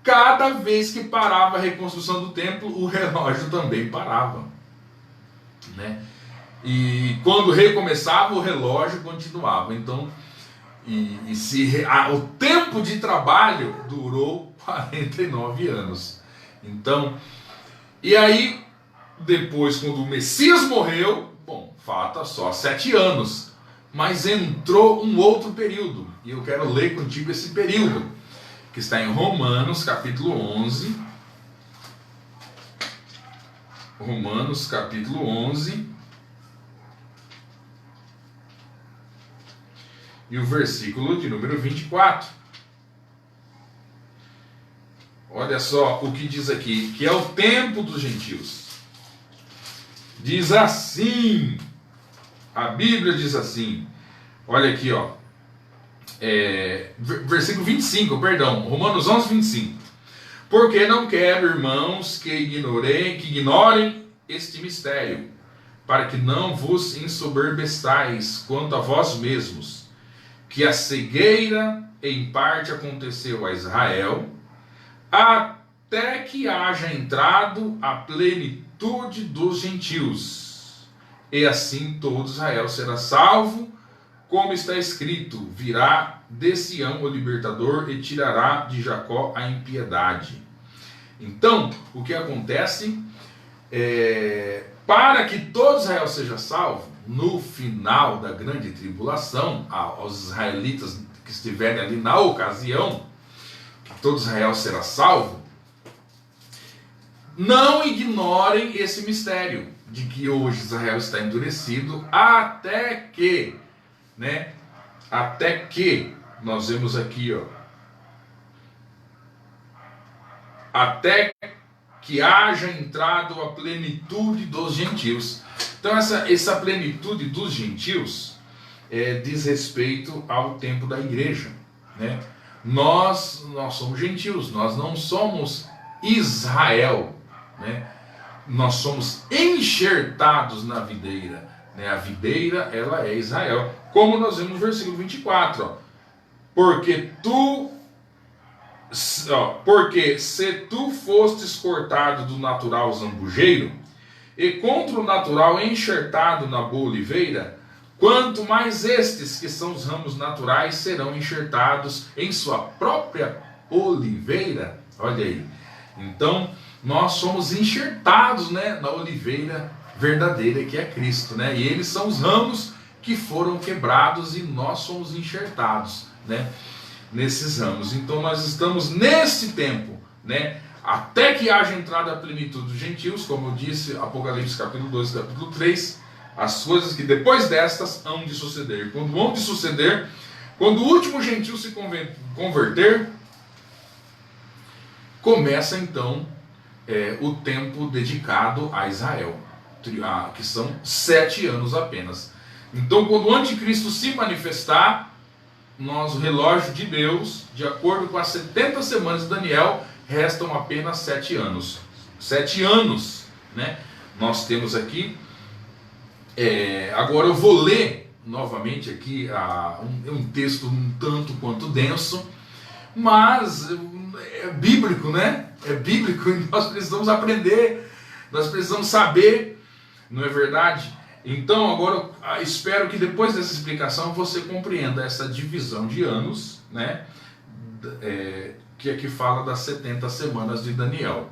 Cada vez que parava a reconstrução do templo, o relógio também parava, né? E quando recomeçava, o relógio continuava. Então, o tempo de trabalho durou 49 anos. Então, e aí, depois, quando o Messias morreu, bom, falta só 7 anos. Mas entrou um outro período, e eu quero ler contigo esse período, que está em Romanos, capítulo 11. Romanos, capítulo 11. E o versículo de número 24. Olha só o que diz aqui, que é o tempo dos gentios. Diz assim... A Bíblia diz assim, olha aqui, ó, versículo 25, perdão, Romanos 11, 25. Porque não quero, irmãos, que ignorem este mistério, para que não vos ensoberbeçais quanto a vós mesmos, que a cegueira em parte aconteceu a Israel, até que haja entrado a plenitude dos gentios. E assim todo Israel será salvo, como está escrito, virá de Sião o libertador e tirará de Jacó a impiedade. Então, o que acontece para que todo Israel seja salvo, no final da grande tribulação, aos israelitas que estiverem ali na ocasião, que todo Israel será salvo, não ignorem esse mistério de que hoje Israel está endurecido até que, né? Até que, nós vemos aqui, ó, até que haja entrado a plenitude dos gentios. Então essa plenitude dos gentios diz respeito ao tempo da igreja, né? Nós somos gentios, nós não somos Israel, né? Nós somos enxertados na videira, né? A videira, ela é Israel, como nós vemos no versículo 24, ó. Porque se tu fostes cortado do natural zambujeiro, e contra o natural enxertado na boa oliveira, quanto mais estes, que são os ramos naturais, serão enxertados em sua própria oliveira. Olha aí. Então, nós somos enxertados, né, na oliveira verdadeira, que é Cristo, né? E eles são os ramos que foram quebrados e nós somos enxertados, né, nesses ramos. Então, nós estamos nesse tempo, né, até que haja entrada a plenitude dos gentios, como eu disse, Apocalipse capítulo 2, capítulo 3, as coisas que depois destas hão de suceder. Quando hão de suceder, quando o último gentio se converter, começa então o tempo dedicado a Israel, que são 7 anos apenas. Então, quando o anticristo se manifestar, o relógio de Deus, de acordo com as 70 semanas de Daniel, restam apenas 7 anos. 7 anos, né? Nós temos aqui. Agora eu vou ler novamente aqui um texto um tanto quanto denso, mas é bíblico, né? É bíblico e nós precisamos aprender, nós precisamos saber, não é verdade? Então agora eu espero que depois dessa explicação você compreenda essa divisão de anos, né? Que aqui fala das 70 semanas de Daniel.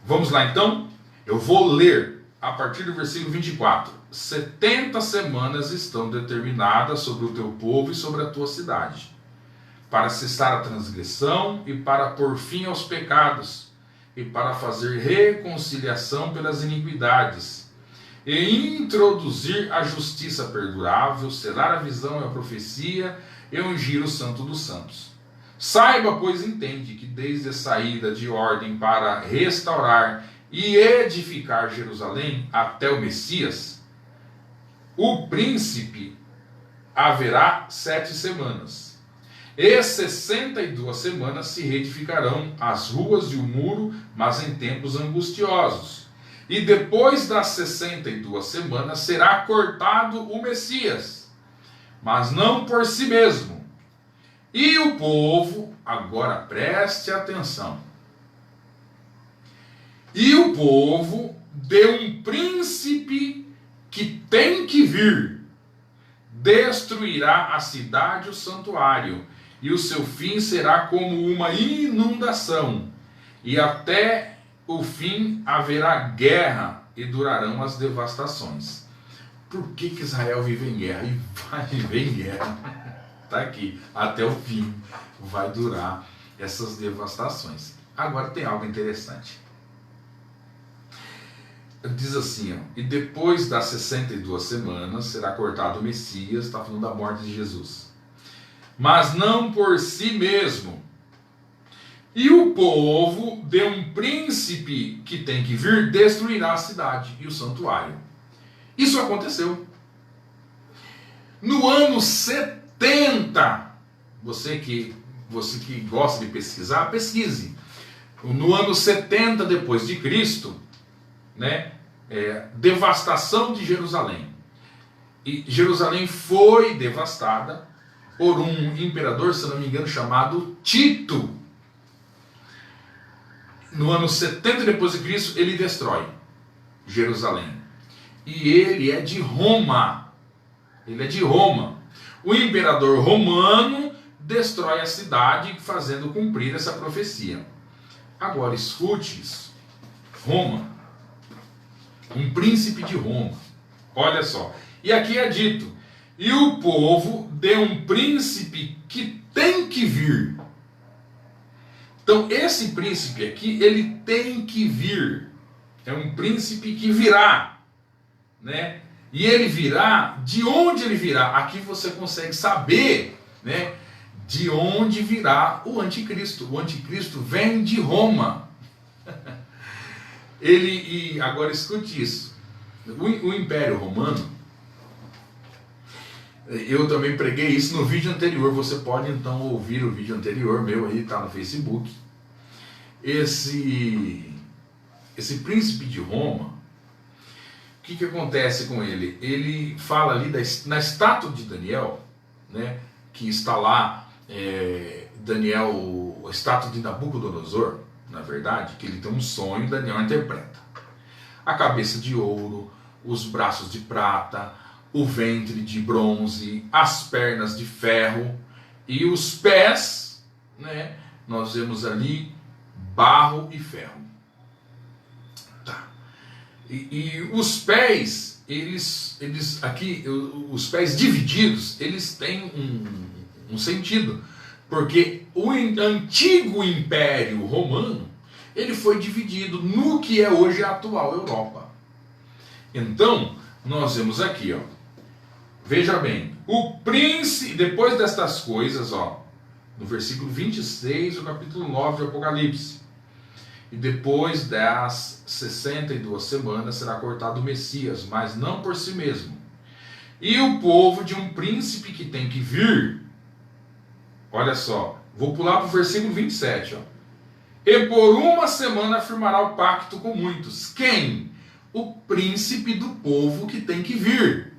Vamos lá então? Eu vou ler a partir do versículo 24. 70 semanas estão determinadas sobre o teu povo e sobre a tua cidade, para cessar a transgressão e para pôr fim aos pecados, e para fazer reconciliação pelas iniquidades, e introduzir a justiça perdurável, selar a visão e a profecia, e ungir o santo dos santos. Saiba, pois entende, que desde a saída de ordem para restaurar e edificar Jerusalém até o Messias, o príncipe, haverá 7 semanas. E 62 semanas se reedificarão as ruas e o muro, mas em tempos angustiosos. E depois das 62 semanas será cortado o Messias, mas não por si mesmo. E o povo, agora preste atenção, e o povo de um príncipe que tem que vir, destruirá a cidade e o santuário, e o seu fim será como uma inundação, e até o fim haverá guerra, e durarão as devastações. Por que Israel vive em guerra? E vai viver em guerra. Está aqui, até o fim vai durar essas devastações. Agora tem algo interessante. Diz assim, ó, e depois das 62 semanas será cortado o Messias, está falando da morte de Jesus, mas não por si mesmo. E o povo de um príncipe que tem que vir destruirá a cidade e o santuário. Isso aconteceu. No ano 70, você que gosta de pesquisar, pesquise. No ano 70 depois de Cristo, né, devastação de Jerusalém. E Jerusalém foi devastada por um imperador, se não me engano, chamado Tito. No ano 70 depois de Cristo, ele destrói Jerusalém. E ele é de Roma. Ele é de Roma. O imperador romano destrói a cidade, fazendo cumprir essa profecia. Agora escute isso. Roma. Um príncipe de Roma. Olha só. E aqui é dito e o povo de um príncipe que tem que vir. Então esse príncipe aqui, ele tem que vir. É um príncipe que virá, né? E ele virá, de onde ele virá? Aqui você consegue saber, né, de onde virá o anticristo. O anticristo vem de Roma. E agora escute isso. O Império Romano, eu também preguei isso no vídeo anterior. Você pode então ouvir o vídeo anterior meu aí, tá no Facebook. Esse príncipe de Roma, o que acontece com ele? Ele fala ali na estátua de Daniel, né, que está lá, Daniel, a estátua de Nabucodonosor, na verdade, que ele tem um sonho, Daniel interpreta. A cabeça de ouro, os braços de prata, o ventre de bronze, as pernas de ferro e os pés, né, nós vemos ali barro e ferro. Tá. E os pés, eles aqui, os pés divididos, eles têm um sentido, porque o antigo Império Romano, ele foi dividido no que é hoje a atual Europa. Então, nós vemos aqui, ó, veja bem, o príncipe, depois destas coisas, ó, no versículo 26 do capítulo 9 de Apocalipse, e depois das 62 semanas será cortado o Messias, mas não por si mesmo. E o povo de um príncipe que tem que vir, olha só, vou pular para o versículo 27, ó. E por uma semana firmará o pacto com muitos. Quem? O príncipe do povo que tem que vir.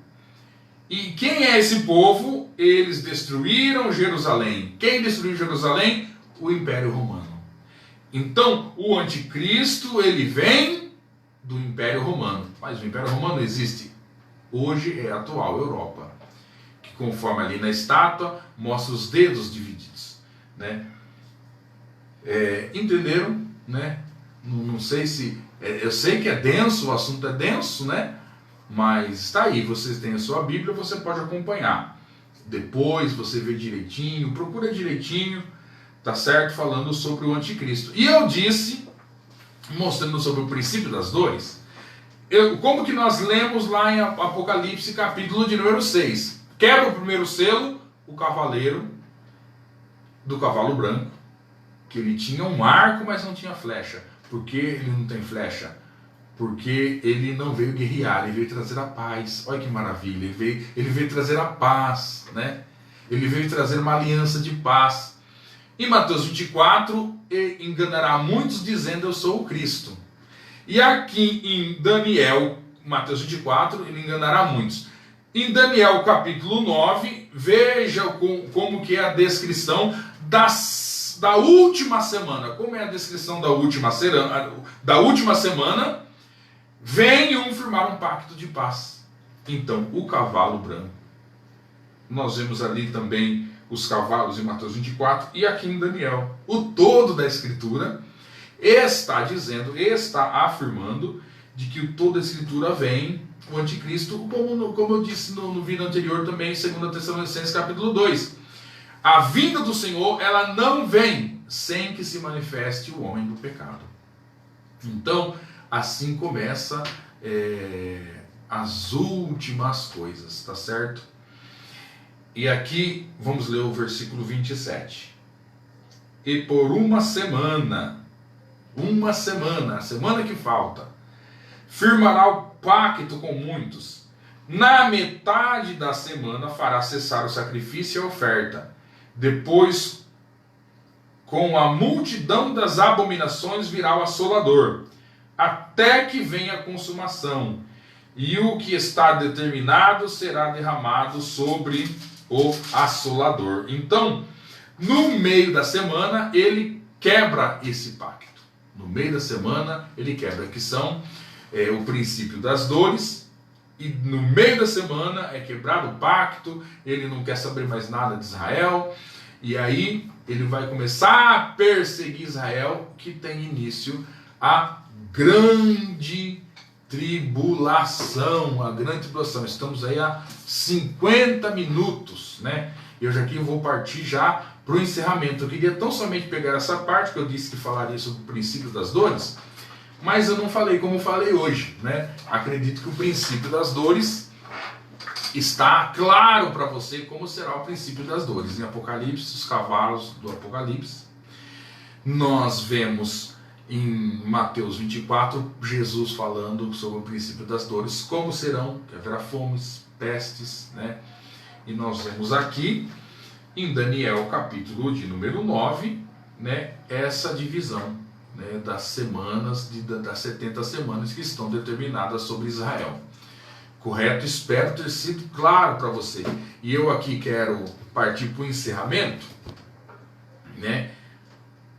E quem é esse povo? Eles destruíram Jerusalém. Quem destruiu Jerusalém? O Império Romano. Então, o anticristo, ele vem do Império Romano. Mas o Império Romano existe. Hoje é a atual Europa, que conforme ali na estátua, mostra os dedos divididos, né? Entenderam? Né? Não sei se... eu sei que é denso, o assunto é denso, né? Mas está aí, vocês têm a sua Bíblia, você pode acompanhar. Depois você vê direitinho, procura direitinho, tá certo? Falando sobre o anticristo. E eu disse, mostrando sobre o princípio das dores, como que nós lemos lá em Apocalipse, capítulo de número 6. Quebra o primeiro selo, o cavaleiro do cavalo branco, que ele tinha um arco, mas não tinha flecha. Por que ele não tem flecha? Porque ele não veio guerrear, ele veio trazer a paz. Olha que maravilha, ele veio trazer a paz, né? Ele veio trazer uma aliança de paz. Em Mateus 24, ele enganará muitos dizendo: eu sou o Cristo. E aqui em Daniel, Mateus 24, ele enganará muitos. Em Daniel capítulo 9, veja como que é a descrição da última semana. Como é a descrição da última semana? Vem um firmar um pacto de paz. Então, o cavalo branco. Nós vemos ali também os cavalos em Mateus 24 e aqui em Daniel. O todo da Escritura está dizendo, está afirmando de que toda a Escritura vem o anticristo, como eu disse no vídeo anterior também, 2 Tessalonicenses capítulo 2. A vinda do Senhor, ela não vem sem que se manifeste o homem do pecado. Então, assim começa as últimas coisas, tá certo? E aqui, vamos ler o versículo 27. E por uma semana, a semana que falta, firmará o pacto com muitos. Na metade da semana fará cessar o sacrifício e a oferta. Depois, com a multidão das abominações virá o assolador, até que venha a consumação, e o que está determinado será derramado sobre o assolador. Então, no meio da semana, ele quebra esse pacto. No meio da semana, ele quebra, que são o princípio das dores, e no meio da semana é quebrado o pacto, ele não quer saber mais nada de Israel, e aí ele vai começar a perseguir Israel, que tem início a grande tribulação, a grande tribulação. Estamos aí há 50 minutos, né? Eu já aqui vou partir já para o encerramento. Eu queria tão somente pegar essa parte que eu disse que falaria sobre o princípio das dores, mas eu não falei como falei hoje, né? Acredito que o princípio das dores está claro para você como será o princípio das dores. Em Apocalipse, os cavalos do Apocalipse, nós vemos em Mateus 24, Jesus falando sobre o princípio das dores, como serão, que haverá fomes, pestes, né? E nós vemos aqui, em Daniel capítulo de número 9, né, essa divisão, né, das semanas, das 70 semanas que estão determinadas sobre Israel. Correto? Espero ter sido claro para você. E eu aqui quero partir para o encerramento, né?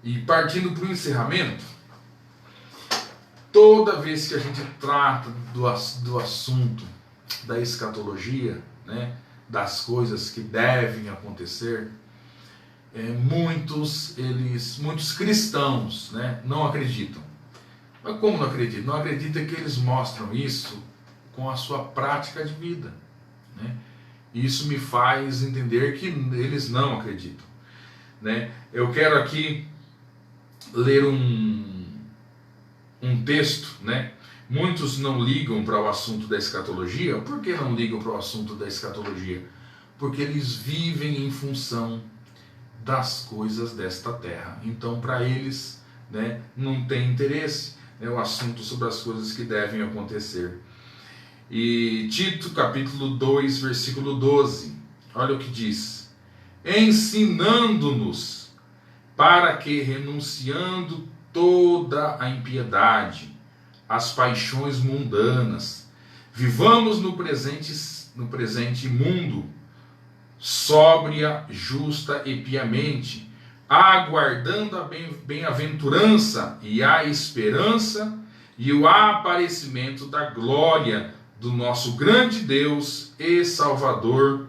E partindo para o encerramento, toda vez que a gente trata do assunto da escatologia, né, das coisas que devem acontecer, muitos cristãos, né, não acreditam. Mas como não acreditam? Não acreditam que eles mostram isso com a sua prática de vida, né? Isso me faz entender que eles não acreditam, né? Eu quero aqui ler um texto, né? Muitos não ligam para o assunto da escatologia. Por que não ligam para o assunto da escatologia? Porque eles vivem em função das coisas desta terra. Então, para eles, né, não tem interesse, né, o assunto sobre as coisas que devem acontecer. E Tito, capítulo 2, versículo 12, olha o que diz: ensinando-nos para que, renunciando toda a impiedade, as paixões mundanas, vivamos no presente mundo, sóbria, justa e piamente, aguardando a bem-aventurança e a esperança e o aparecimento da glória do nosso grande Deus e Salvador,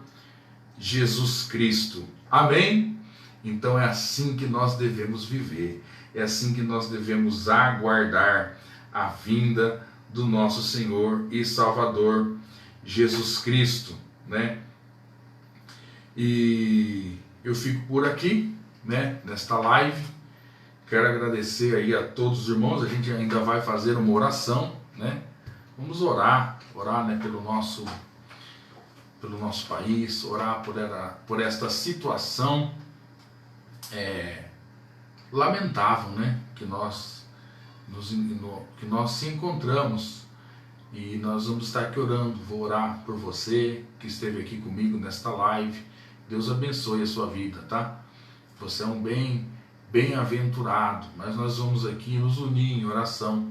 Jesus Cristo. Amém? Então é assim que nós devemos viver, é assim que nós devemos aguardar a vinda do nosso Senhor e Salvador, Jesus Cristo, né? E eu fico por aqui, né, nesta live. Quero agradecer aí a todos os irmãos. A gente ainda vai fazer uma oração, né? Vamos orar, né, pelo nosso país, orar por esta situação lamentável, né, que nós se encontramos. E nós vamos estar aqui orando. Vou orar por você que esteve aqui comigo nesta live. Deus abençoe a sua vida, tá? Você é um bem-aventurado, mas nós vamos aqui nos unir em oração,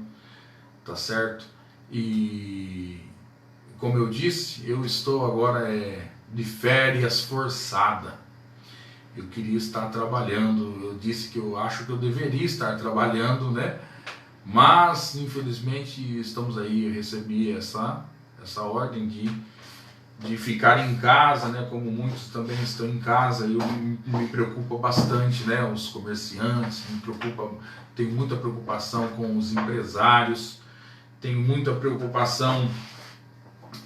tá certo? E como eu disse, eu estou agora de férias forçada. Eu queria estar trabalhando, eu disse que eu acho que eu deveria estar trabalhando, né? Mas infelizmente estamos aí. Eu recebi essa ordem de ficar em casa, né? Como muitos também estão em casa, me preocupa bastante, né? Os comerciantes, tenho muita preocupação com os empresários, tenho muita preocupação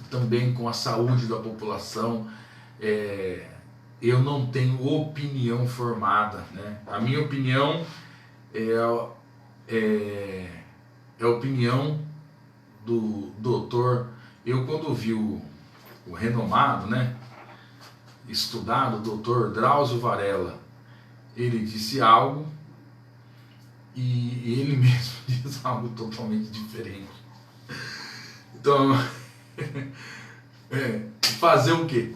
também com a saúde da população. Eu não tenho opinião formada, né? A minha opinião é a opinião do doutor. Eu, quando vi o renomado, né, estudado doutor Drauzio Varela, ele disse algo e ele mesmo diz algo totalmente diferente. Então, fazer o quê,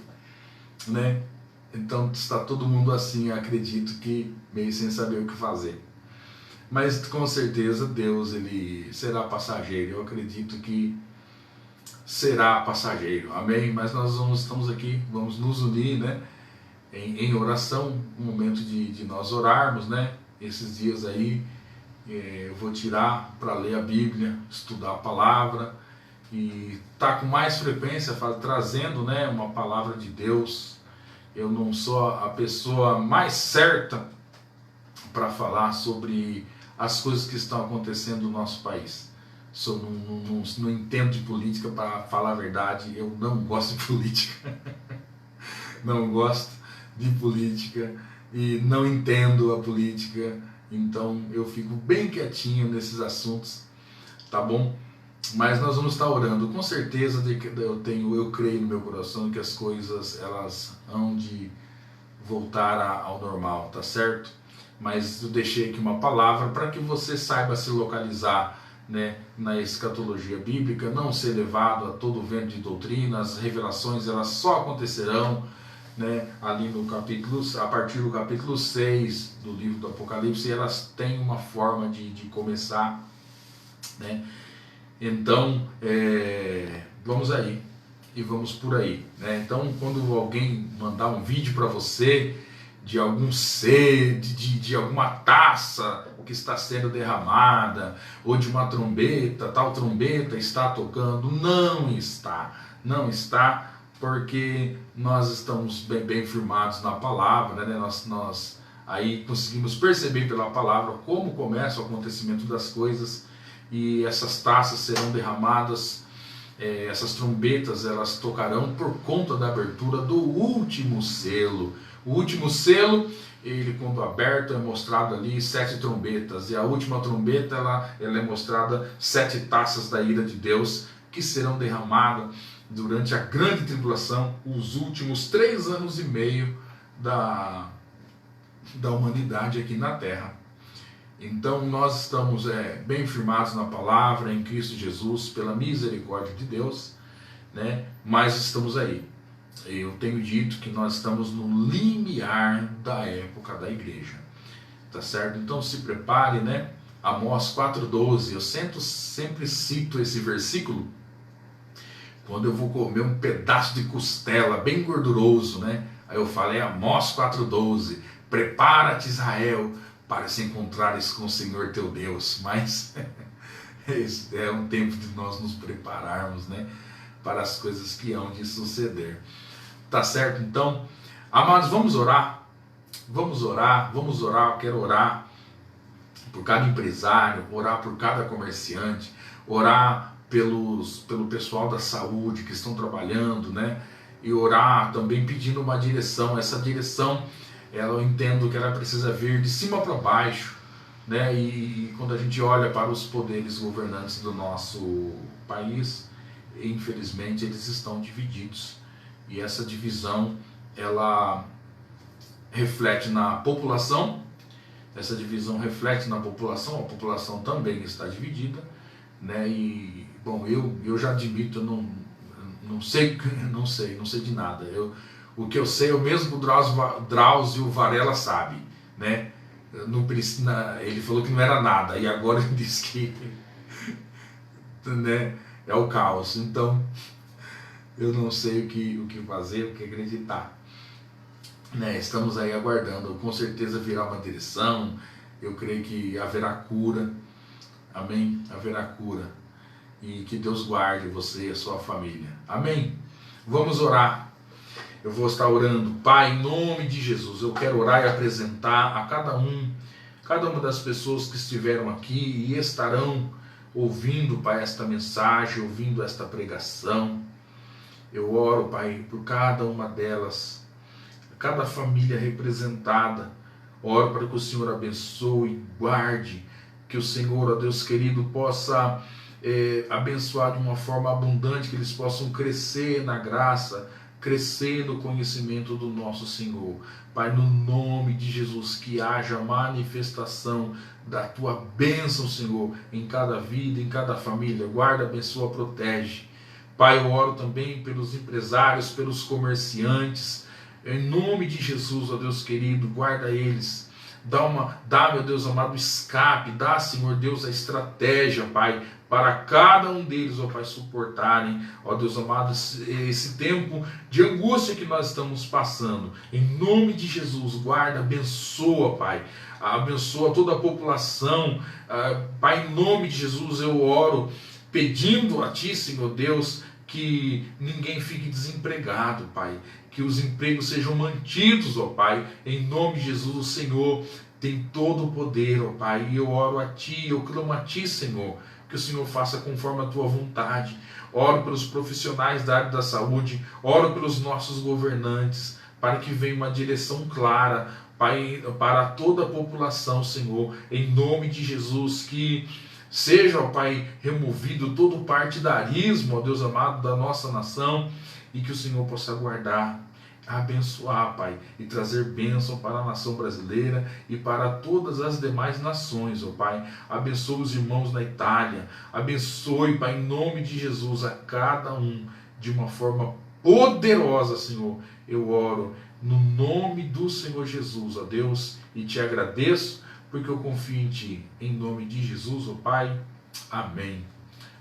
né? Então está todo mundo assim, acredito que meio sem saber o que fazer. Mas com certeza Deus, ele será passageiro. Eu acredito que será passageiro, amém? Mas nós estamos aqui, vamos nos unir, né, em oração, um momento de nós orarmos, né? Esses dias aí eu vou tirar para ler a Bíblia, estudar a palavra e tá com mais frequência trazendo, né, uma palavra de Deus. Eu não sou a pessoa mais certa para falar sobre as coisas que estão acontecendo no nosso país. não entendo de política, para falar a verdade. Eu não gosto de política. Não gosto de política e não entendo a política. Então eu fico bem quietinho nesses assuntos, tá bom? Mas nós vamos estar orando. Com certeza eu creio no meu coração que as coisas elas hão de voltar ao normal, tá certo? Mas eu deixei aqui uma palavra para que você saiba se localizar, né, na escatologia bíblica, não ser levado a todo vento de doutrina. As revelações elas só acontecerão, né, ali no capítulo, a partir do capítulo 6 do livro do Apocalipse. Elas têm uma forma de começar, né? Então vamos aí e vamos por aí, né? Então, quando alguém mandar um vídeo para você de algum ser, de alguma taça que está sendo derramada, ou de uma trombeta, tal trombeta está tocando, não está, porque nós estamos bem firmados na palavra, né? Nós aí conseguimos perceber pela palavra como começa o acontecimento das coisas, e essas taças serão derramadas, essas trombetas elas tocarão por conta da abertura do último selo. O último selo, ele quando aberto é mostrado ali 7 trombetas, e a última trombeta ela é mostrada 7 taças da ira de Deus, que serão derramadas durante a grande tribulação, os últimos 3 anos e meio da humanidade aqui na Terra. Então nós estamos bem firmados na palavra, em Cristo Jesus, pela misericórdia de Deus, né? Mas estamos aí. Eu tenho dito que nós estamos no limiar da época da igreja, tá certo? Então se prepare, né? Amós 4,12, eu sempre cito esse versículo quando eu vou comer um pedaço de costela bem gorduroso, né? Aí eu falei Amós 4,12, prepara-te, Israel, para se encontrares com o Senhor teu Deus. Mas esse é um tempo de nós nos prepararmos, né, para as coisas que hão de suceder. Tá certo? Então, amados, vamos orar. Eu quero orar por cada empresário, orar por cada comerciante, orar pelo pessoal da saúde que estão trabalhando, né? E orar também pedindo uma direção. Essa direção, eu entendo que ela precisa vir de cima para baixo, né? E quando a gente olha para os poderes governantes do nosso país, infelizmente eles estão divididos. E essa divisão, ela reflete na população. Essa divisão reflete na população. A população também está dividida, né? E bom, eu já admito, eu não sei de nada. O que eu sei, o mesmo Drauzio Varela sabe, né? Ele falou que não era nada, e agora ele diz que né, é o caos. Então eu não sei o que fazer, o que acreditar, né? Estamos aí aguardando. Com certeza virá uma direção. Eu creio que haverá cura. Amém? Haverá cura. E que Deus guarde você e a sua família. Amém? Vamos orar. Eu vou estar orando. Pai, em nome de Jesus, eu quero orar e apresentar a cada uma das pessoas que estiveram aqui e estarão ouvindo, Pai, esta mensagem, ouvindo esta pregação. Eu oro, Pai, por cada uma delas, cada família representada. Oro para que o Senhor abençoe e guarde, que o Senhor, ó Deus querido, possa abençoar de uma forma abundante, que eles possam crescer na graça, crescer no conhecimento do nosso Senhor. Pai, no nome de Jesus, que haja manifestação da Tua bênção, Senhor, em cada vida, em cada família. Guarda, abençoa, protege. Pai, eu oro também pelos empresários, pelos comerciantes. Em nome de Jesus, ó Deus querido, guarda eles. Dá, meu Deus amado, escape. Dá, Senhor Deus, a estratégia, Pai, para cada um deles, ó Pai, suportarem, ó Deus amado, esse tempo de angústia que nós estamos passando. Em nome de Jesus, guarda, abençoa, Pai. Abençoa toda a população. Pai, em nome de Jesus, eu oro pedindo a Ti, Senhor Deus, que ninguém fique desempregado, Pai. Que os empregos sejam mantidos, ó Pai. Em nome de Jesus, o Senhor tem todo o poder, ó Pai. E eu oro a Ti, eu clamo a Ti, Senhor, que o Senhor faça conforme a tua vontade. Oro pelos profissionais da área da saúde, oro pelos nossos governantes, para que venha uma direção clara, Pai, para toda a população, Senhor, em nome de Jesus, que seja, ó Pai, removido todo o partidarismo, ó Deus amado, da nossa nação, e que o Senhor possa guardar, abençoar, Pai, e trazer bênção para a nação brasileira e para todas as demais nações, ó Pai. Abençoe os irmãos na Itália, abençoe, Pai, em nome de Jesus, a cada um de uma forma poderosa, Senhor. Eu oro no nome do Senhor Jesus, ó Deus, e te agradeço, porque eu confio em Ti. Em nome de Jesus, ó Pai. Amém.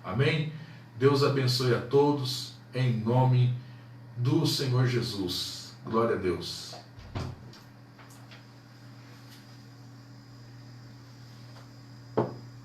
Amém. Deus abençoe a todos, em nome do Senhor Jesus. Glória a Deus.